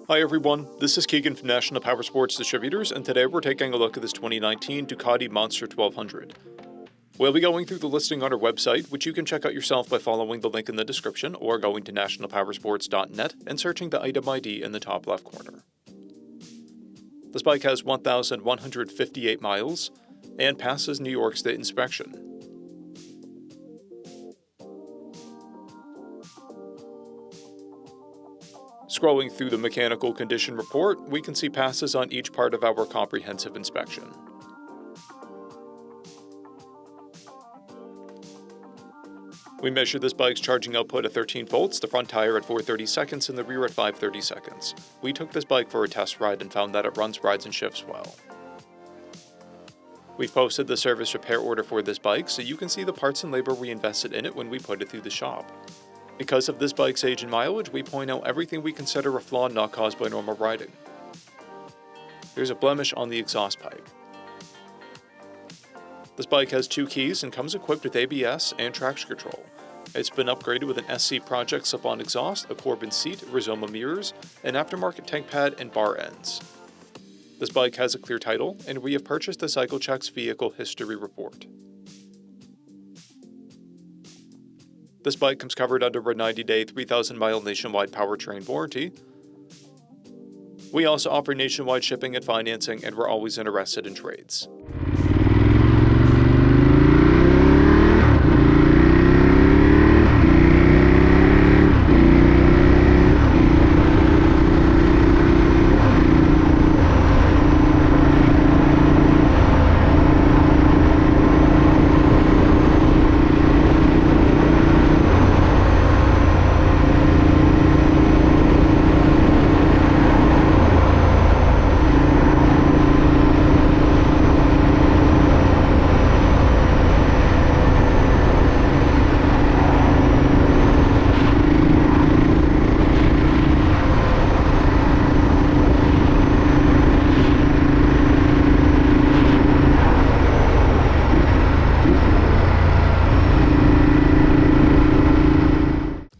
Hi everyone, this is Keegan from National Powersports Distributors, and today we're taking a look at this 2019 DUCATI Monster 1200. We'll be going through the listing on our website, which you can check out yourself by following the link in the description or going to nationalpowersports.net and searching the item ID in the top left corner. This bike has 1,158 miles and passes New York State inspection. Scrolling through the mechanical condition report, we can see passes on each part of our comprehensive inspection. We measured this bike's charging output at 13 volts, the front tire at 430 seconds, and the rear at 530 seconds. We took this bike for a test ride and found that it runs, rides, and shifts well. We've posted the service repair order for this bike, so you can see the parts and labor we invested in it when we put it through the shop. Because of this bike's age and mileage, we point out everything we consider a flaw not caused by normal riding. There's a blemish on the exhaust pipe. This bike has 2 keys and comes equipped with ABS and traction control. It's been upgraded with an SC Project slip-on exhaust, a Corbin seat, Rizoma mirrors, an aftermarket tank pad, and bar ends. This bike has a clear title, and we have purchased the CycleCheck's vehicle history report. This bike comes covered under a 90-day, 3,000-mile nationwide powertrain warranty. We also offer nationwide shipping and financing, and we're always interested in trades.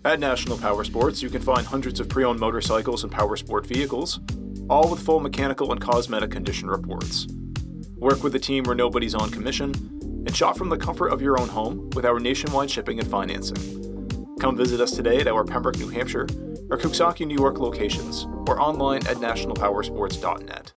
At National Powersports, you can find hundreds of pre-owned motorcycles and powersport vehicles, all with full mechanical and cosmetic condition reports. Work with a team where nobody's on commission, and shop from the comfort of your own home with our nationwide shipping and financing. Come visit us today at our Pembroke, New Hampshire, or Coxsackie, New York locations, or online at nationalpowersports.net.